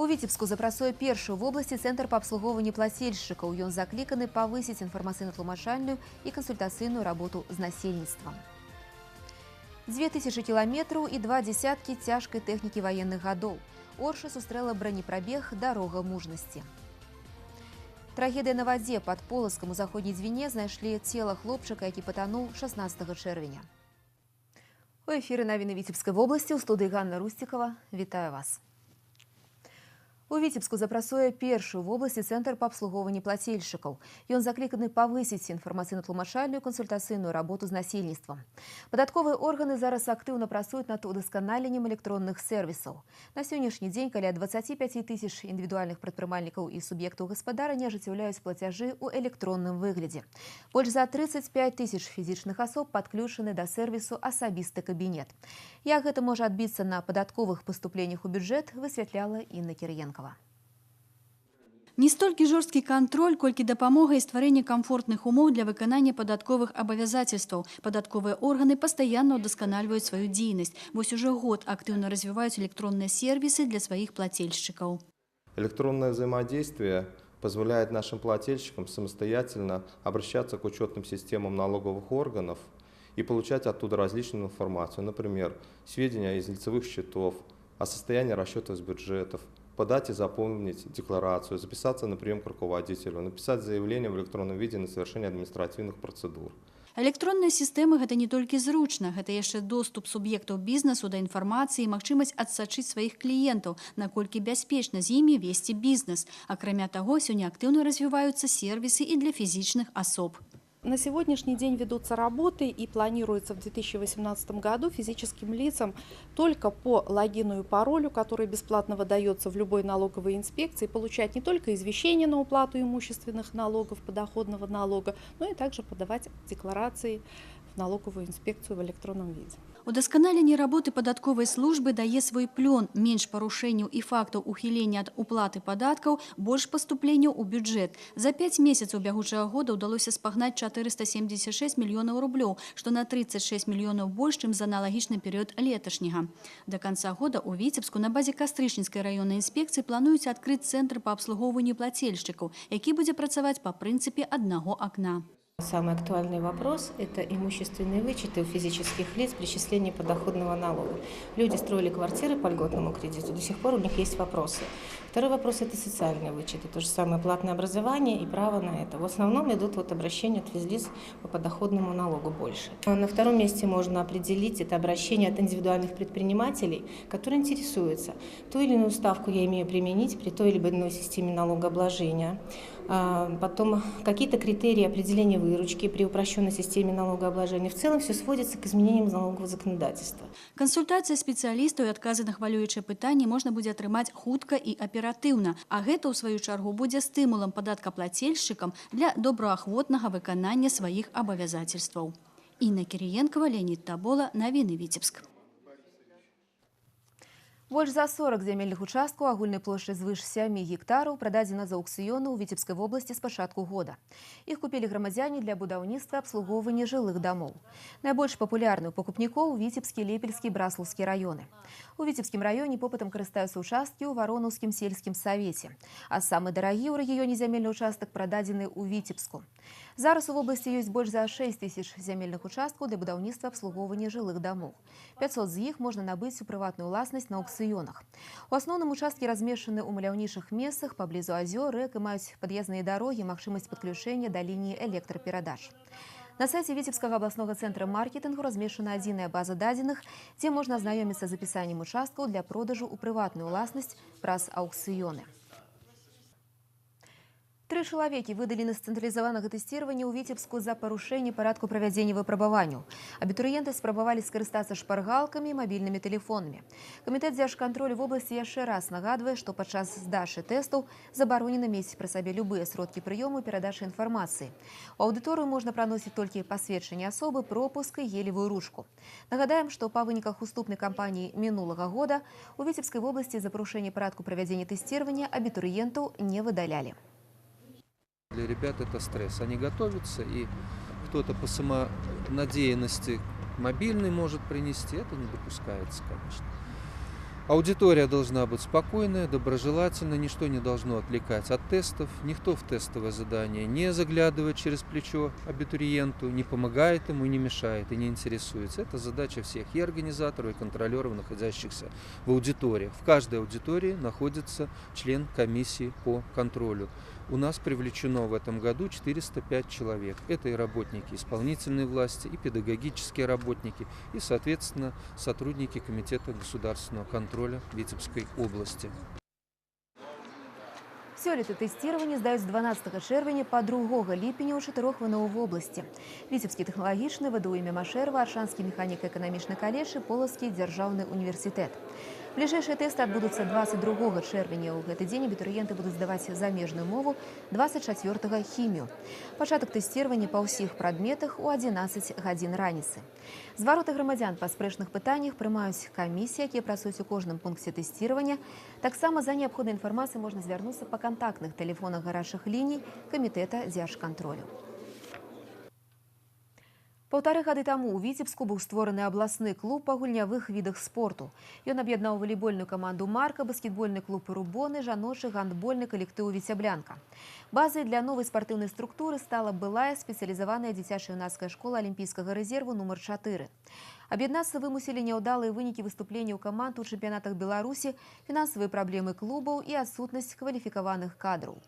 У Віцебску запрацуе першы в области центр по обслуговыванию плательщиков. Ён закликаны повысить информационно-тлумачальную и консультацийную работу с насельництвом. 2000 километров и 2 десятки тяжкой техники военных годов. Орша сустрэла бронепробег «Дорога мужности». Трагедия на воде под Полоцком у заходней Двине знайшлі тело хлопчика, які патануў 16 чэрвеня. У эфіры навіны Віцебскай вобласці, у студыі Ганна Рустикова. Вітаю вас. У Віцебску запрацуе першы в области центр по обслуговыванию плательщиков. Ён закликаны повысить информационно-тлумачальную консультацийную работу с насельніцтвом. Податковые органы зараз активно працуюць над удосканаленнем электронных сервисов. На сегодняшний день каля 25 тысяч индивидуальных предпринимальников и субъектов гаспадарання ажыццяўляюць платежи у электронном выгляде. Больше за 35 тысяч физичных особ подключены до сервису «Асабісты кабинет». Як гэта можа адбіцца на податковых поступлениях у бюджет, высвятляла Інна Кірыенкова. Не столькі жорсткі кантроль, колькі дапамога і стварэнне комфортных умоў для выканання падатковых абавязацельстваў. Падатковыя органы пастаянна ўдасканальваюць сваю дзейнасць. Вось уже год актыўна развіваюць электронныя сервисы для своих плательщиков. Электронное взаимодействие позволяет нашим плательщикам самостоятельно обращаться к учетным системам налоговых органов и получать оттуда различную информацию, например, сведения из лицевых счетов, о состоянии расчетов с бюджетов, подать и заполнить декларацию, записаться на прием к руководителю, написать заявление в электронном виде на совершение административных процедур. Электронныя сістэмы гэта не толькі зручна, гэта яшчэ доступ суб'ектаў бізнесу да інфармацыі і магчымасць адсачыць сваіх кліентаў, наколькі бяспечна з імі весці бізнес. Акрамя таго, сёння актыўна развіваюцца сервисы і для фізічных асоб. На сегодняшний день ведутся работы и планируется в 2018 году физическим лицам только по логину и паролю, который бесплатно выдается в любой налоговой инспекции, получать не только извещение на уплату имущественных налогов, подоходного налога, но и также подавать декларации в налоговую инспекцию в электронном виде. Удасканаленне работы падатковай службы дае свой плён, менш парушэнняў і фактаў ухілення ад уплаты падаткаў, больш паступленняў у бюджэт. За 5 месяцаў бягучага года ўдалося спагнаць 476 мільёнаў рублёў, што на 36 мільёнаў больш, чым за аналагічны перыяд леташняга. Да канца года ў Віцебску на базе Кастрычніцкай раённай інспекцыі плануюць адкрыць цэнтр па абслугоўванню плательшчыкаў, які будзе працаваць па прынцыпе аднаго акна. Самый актуальный вопрос – это имущественные вычеты у физических лиц при числении подоходного налога. Люди строили квартиры по льготному кредиту, до сих пор у них есть вопросы. Второй вопрос – это социальные вычеты, то же самое платное образование и право на это. В основном идут обращения от физлиц по подоходному налогу больше. На втором месте можно определить это обращение от индивидуальных предпринимателей, которые интересуются, ту или иную ставку я имею применить при той или иной системе налогообложения. Потом какие-то критерии определения выручки при упрощенной системе налогообложения. В целом все сводится к изменениям налогового законодательства. Кансультацыя спецыялістаў і адказы на хвалюючыя пытанні можна будзе атрымаць хутка і аператыўна, а гэта ў сваю чаргу будзе стымулам падаткаплацельшчыкам для добраахвотнага выканання сваіх абавязацельстваў. Інна Кірыенкова, Леонид Табола, навіны Віцебск. Больш за 40 земельных участкаў агульнай плошчай звыш 7 гектараў прададзена за аўкцыёны ў Віцебскай вобласці з пачатку года. Іх купілі грамадзяне для будаўніцтва абслугоўвання жылых дамоў. Найбольш папулярны ў пакупнікоў Віцебскі, Лепельскі, Браслаўскі раёны. У Віцебскім раёне попытам карыстаюцца участкі ў Варонаўскім сельскім савеце. А самы дарагі ў рэгіёне зямельны участак прададзены ў Віцебску. Зараз у вобласці ёсць больш за 6 тысяч зямельных участкаў для будаўніцтва абслугоўвання жылых дамоў. 500 з іх можна набыць у прыватную ўласнасць на аўкцыёнах. У асноўным участкі размешчаны ў маляўнічых месцах паблізу азёр, рэк і маюць пад'язныя дарогі, магчымасць падключэння да лініі электраперадач. На сайце Віцебскага абласнога цэнтра маркетынгу размешчана адзіная база дадзеных, дзе можна азнаёміцца з апісаннем участкаў для продажу ў прыватную ўласнасць праз аўкцыёны. 3 чалавекі выдалены з цэнтралізаванага тэсціравання ў Віцебску за парушэнне парадку правядзення выпрабаванняў. Абітурыенты спрабавалі скарыстацца шпаргалкамі і мабільнымі тэлефонамі. Камітэт дзяржкантролю вобласці яшчэ раз нагадвае, што падчас здачы тэстаў забаронена мець пры сабе любыя сродкі прыёму і перадачы інфармацыі. У аўдыторыю можна праносіць толькі пасведчанне асобы, пропуск і гелевую ручку. Нагадаем, што па выніках уступнай кампаніі мінулага года у Віцебскай вобласці за парушэнне парадку правядзення тэсціравання абітурыентаў не выдалялі. Для ребят это стресс. Они готовятся, и кто-то по самонадеянности мобильный может принести. Это не допускается, конечно. Аудитория должна быть спокойная, доброжелательная, ничто не должно отвлекать от тестов, никто в тестовое задание не заглядывает через плечо абитуриенту, не помогает ему, не мешает и не интересуется. Это задача всех, и организаторов, и контролеров, находящихся в аудиториях. В каждой аудитории находится член комиссии по контролю. У нас привлечено в этом году 405 человек. Это и работники исполнительной власти, и педагогические работники, и, соответственно, сотрудники Комитета государственного контроля Витебской области. Сёлета тестирование здаюць з 12 чэрвеня па 2 ліпеня ў 4 ВНО в области. Витебский тэхналагічны, ВДУ імя Машэрова, Аршанскі механіка-эканамічны каледж і Полацкі дзяржаўны універсітэт. Ближайшие тесты отбудутся 22 чэрвеня. У гэты дзень абітурыенты будуць здаваць замежную мову, 24 хімію. Пачатак тэсціравання па ўсіх прадметах у 11 гадзін раніцы. Звароты грамадзян па спрэчных пытаннях прымаюць камісіі, якія працуюць у кожным пункце тэсціравання. Таксама за неабходнай інфармацыяй можна звярнуцца па кантактных тэлефонах гарачых ліній Камітэта дзяржкантролю. 1,5 гады таму ў Віцебску быў створаны абласны клуб па гульнявых відах спорту. Ён аб'яднаў валейбольную каманду «Марка», баскетбольны клуб «Рубоны», жаночы гандбольны калектыў «Віцяблянка». Базай для новай спартыўнай структуры стала былая спецыялізаваная дзіцяча-юнацкая школа Алімпійскага рэзерву нумар 4. Аб'яднацца вымусілі няўдалыя вынікі выступленняў каманд у чэмпіянатах Беларусі, фінансавыя праблемы клубаў і адсутнасць кваліфікаваных кадраў.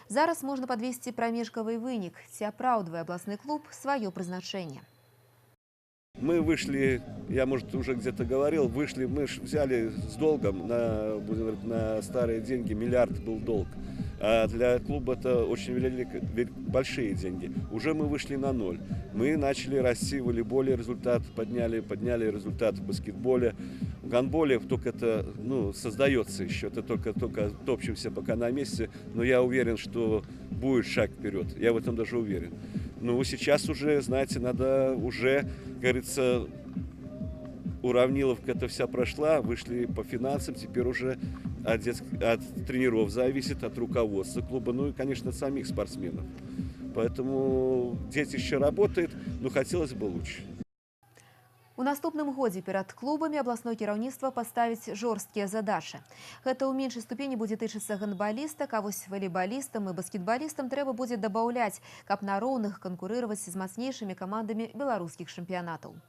Зараз можна падвесці прамежкавы вынік, ці апраўдвае абласны клуб сваё прызначэнне. Мы вышли, я, может, уже где-то говорил, вышли, мы взяли с долгом, будем говорить, на старые деньги, миллиард был долг. А для клуба это очень большие деньги. Уже мы вышли на ноль. Мы начали расти в волейболе, результат подняли результат в баскетболе. В гандболе только это создается еще, это только топчемся пока на месте. Но я уверен, что будет шаг вперед. Я в этом даже уверен. Ну, сейчас уже, знаете, надо уже, как говорится, уравниловка эта вся прошла, вышли по финансам, теперь уже от тренеров зависит, от руководства клуба, ну и, конечно, от самих спортсменов. Поэтому детище работает, но хотелось бы лучше. У наступным годзе перад клубамі абласное кіраўніцтва паставіць жорсткія задачы. Гэта ў меншай ступені будзе тычыцца гандбалістак, а вось валейбалістам і баскетбалістам трэба будзе дабаўляць, каб на роўных канкурыраваць з мацнейшымі камандамі беларускіх чэмпіянатаў.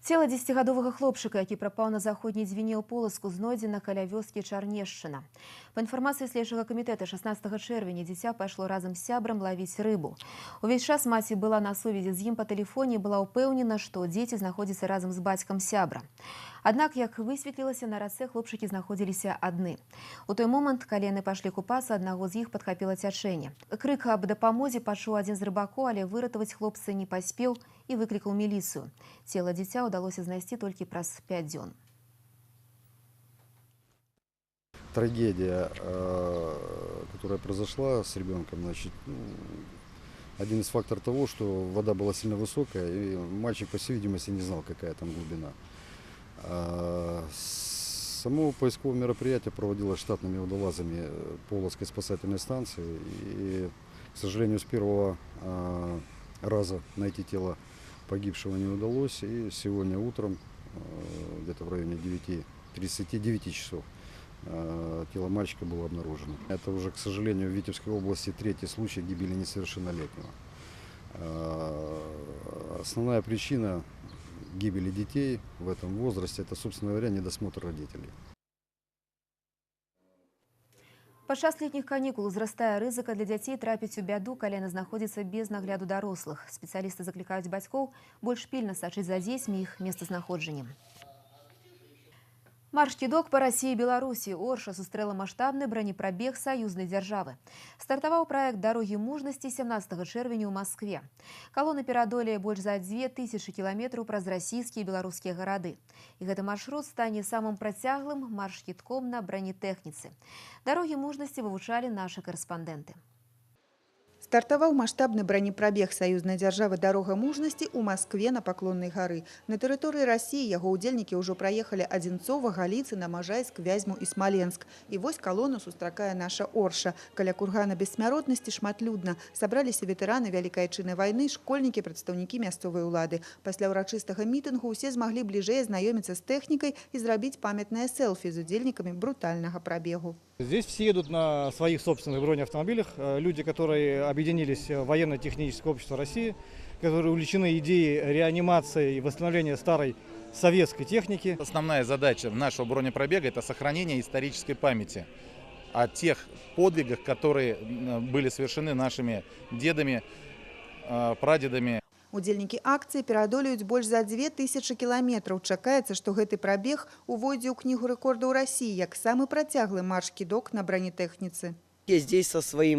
Цела 10гадовага хлопчыка, які прапаў на заходняй дзвіне ў Полацку, знойдзена каля вёскі Чарнешчына. Па інфармацыі следчага камітэта, 16 чэрвеня дзіця пайшло разам з сябрам лавіць рыбу. Увесь час маці была на сувязі з ім па тэлефоне і была ўпэўнена, што дзеці знаходзяцца разам з бацькам сябра. Аднак, як высветлілася, на рацэ хлопчыкі знаходзіліся адны. У той момант, калі яны пайшлі купацца, аднаго з іх падхапіла цячэнне. Крык аб дапамозе пачуў адзін з рыбакоў, але выратаваць хлопца не паспеў і выклікаў міліцыю. Цела дзіця удалося знайсці толькі праз 5 дзён. Трагедия, которая произошла с ребенком, значит, один из факторов того, что вода была сильно высокая, и мальчик, по всей видимости, не знал, какая там глубина. Само поисковое мероприятие проводилось штатными водолазами Полоцкой спасательной станции. И, к сожалению, с первого раза найти тело погибшего не удалось. И сегодня утром, где-то в районе 9 часов, тело мальчика было обнаружено. Это уже, к сожалению, в Витебской области 3-й случай гибели несовершеннолетнего. Основная причина гибели детей в этом возрасте – это, собственно говоря, недосмотр родителей. Падчас летніх канікул узрастае рызыка для дзяцей трапіць у бяду, калі яны знаходзяцца без нагляду дарослых. Спецыялісты заклікаюць бацькоў больш пільна сачыць за дзецьмі і іх месцазнаходжаннем. Марш-кідок па Расіі і Беларусі. Орша сустрэла маштабны бронепрабег саюзнай дзяржавы. Стартаваў праект «Дарогі мужнасці» 17 чэрвеня ў Маскве. Калоны пераадолее больш за 2000 кіламетраў праз расійскія і беларускія гарады. І гэты маршрут стане самым працяглым марш-кідком на бронетэхніцы. Дарогі мужнасці вывучалі нашы карэспандэнты. Стартаваў маштабны бронепрабег саюзнай дзяржавы «Дарога мужнасці» у Москве на Паклоннай гары. На тэрыторыі России яго ўдзельнікі ўжо праехалі Одинцово, Галіцына, Можайск, Вязьму і Смоленск. І вось калону сустракае наша Орша. Каля кургана бессмяротнасці шматлюдна. Сабраліся ветэраны Вялікай Айчыннай вайны, школьнікі, прадстаўнікі мясцовай улады. Пасля ўрачыстага мітынгу ўсе змаглі бліжэй знаёміцца з тэхнікай і зрабіць памятнае селфі з удзельнікамі брутальнага прабегу. Здесь все едут на своих собственных бронеавтомобилях. Люди, которые объединились в военно-техническое общество России, которые увлечены идеей реанимации и восстановления старой советской техники. Основная задача нашего бронепробега – это сохранение исторической памяти о тех подвигах, которые были совершены нашими дедами, прадедами. Удзельнікі акцыі пераадолеюць больш за 2000 кіламетраў. Чакаецца, што гэты прабег увойдзе ў кнігу рэкордаў России як самы працяглы марш-кідок на бронетэхніцы. Я здесь со своей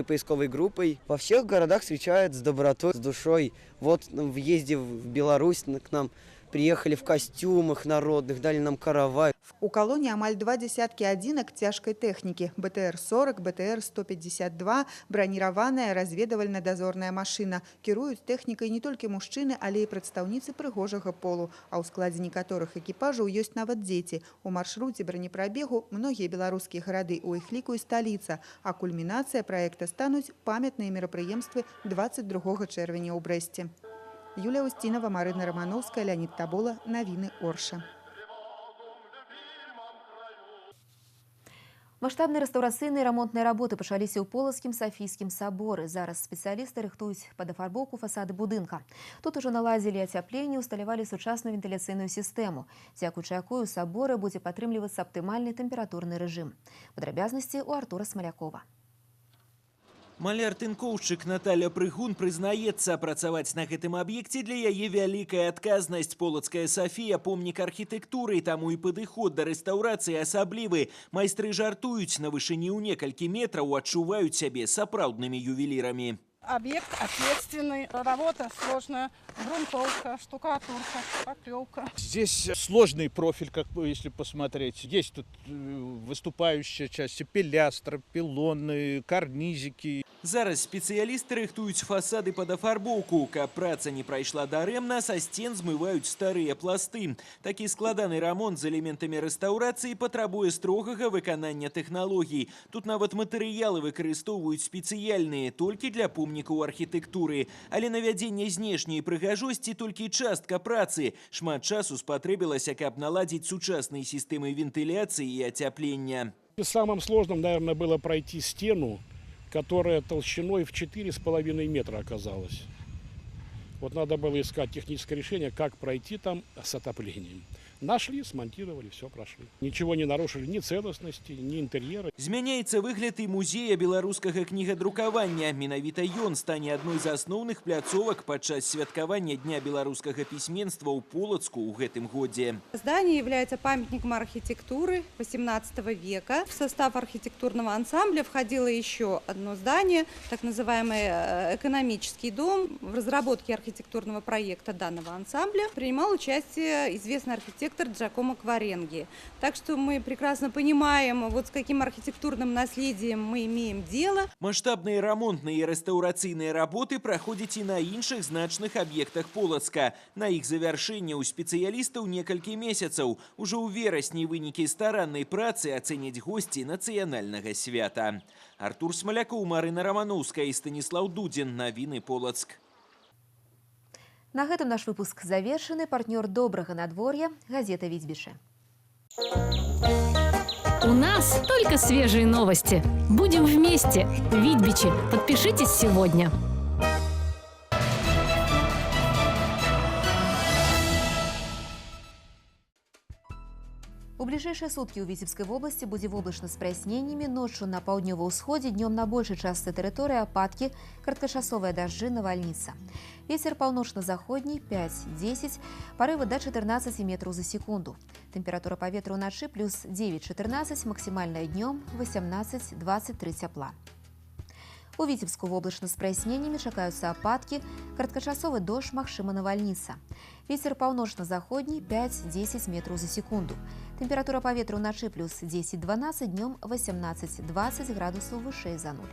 поисковой группой. Во всех городах встречают с добротой, с душой. Вот в въезде в Беларусь к нам приехали в костюмах народных, дали нам каравай. У калоні амаль 2 десяткі адзінак цяжкай тэхнікі. БТР-40, БТР-152, браніраваная разведавальна-дазорная машына. Кіруюць тэхнікай не толькі мужчыны, але і прадстаўніцы прыгожага полу. А ў складзе некаторых экіпажаў ёсць нават дзеці. У маршруце бронепрабегу многія беларускія гарады, у іх ліку і сталіца. А кульмінацыя праекта стануць памятныя мерапрыемствы 22 чэрвеня ў Брэсце. Юлія Устінова, Марына Романовская, Леонид Табола. Навіны Орша. Маштабныя рэстаўрацыйныя рамонтныя работы пачаліся ў Полацкім Сафійскім саборы. Зараз спецыялісты рыхтуюць падафарбоўку фасады будынка. Тут ужо наладзілі ацяпленне, усталявалі сучасную вентыляцыйную сістэму, дзякуючы якой у саборы будзе падтрымлівацца аптымальны тэмпературны рэжым. Падрабязнасці ў Артура Смалякова. Маляр-тынкоўшчык Наталя Прыгун прызнаецца, працаваць на гэтым аб'екце для яе вялікая адказнасць. Полацкая Сафія – помнік архітэктуры, таму і падыход да рэстаўрацыі асаблівы. Майстры жартуюць, на вышыні ў некалькі метраў адчуваюць сябе сапраўднымі ювелірамі. Объект ответственный, работа сложная, грунтовка, штукатурка, поклевка. Здесь сложный профиль, как бы, если посмотреть. Есть тут выступающая часть, пилястра, пилоны, карнизики. Зараз спецыялісты рыхтуюць фасады пад афарбоўку. Каб праца не прайшла дарэмна, са сцен змываюць старыя пласты. Такі складаны рамонт з элементамі рэстаўрацыі патрабуе строгага выканання тэхналогій. Тут нават матэрыялы выкарыстоўваюць спецыяльныя, толькі для помнікаў архітэктуры. Але навядзенне знешняй прыгажосці толькі частка працы. Шмат часу спатрэбілася, каб наладзіць сучасныя сістэмы вентыляцыі і ацяплення. Самым сложным, наверное, было пройти стену, которая толщиной в 4,5 метра оказалась. Вот надо было искать техническое решение, как пройти там с отоплением. Нашли, смонтировали, все прошли. Ничего не нарушили ни целостности, ни интерьера. Змяняецца выгляд і музея беларускага кнігадрукавання. Менавіта ён стане адной з асноўных пляцовак падчас святкавання Дня беларускага пісьменства ў Полацку ў гэтым годзе. Здание является памятником архитектуры XVIII века. В состав архитектурного ансамбля входило еще одно здание, так называемый экономический дом. В разработке архитектурного проекта данного ансамбля принимал участие известный архитектор Джакомо Кваренги. Так что мы прекрасно понимаем, вот с каким архитектурным наследием мы имеем дело. Масштабные ремонтные и реставрацыйныя работы праходзяць і на іншых значных аб'ектах Полацка. На іх завяршэнне ў спецыялістаў некалькі месяцаў. Ужо ў верасні вынікі стараннай працы ацэняць госці нацыянальнага свята. Артур Смалякоў, Марына Романовская і Станіслаў Дудзін. Навіны Полацк. На гэтым наш выпуск завершаны. Партнёр добрага надвор'я – газета «Витьбише». У нас только свежие новости. Будем вместе. Витьбичи. Подпишитесь сегодня. У ближайшие сутки у Витебской области будзе воблачна з праясненнямі, ночью на паўднёвым усходе, днем на большей части территории ападки, краткачасовыя дажджы, навальница. Ветер паўночна-заходні 5-10, порывы до 14 метров за секунду. Температура паветра ўначы плюс 9-14, максимальная днем 18-23 тепла. У Витебску воблачна з праясненнямі чакаюцца ападкі, кароткачасовы дождж, магчыма навальніца. Ветер паўночна-заходні 5-10 метров за секунду. Температура паветра ўначы плюс 10-12, днем 18-20 градусаў вышэй за 0.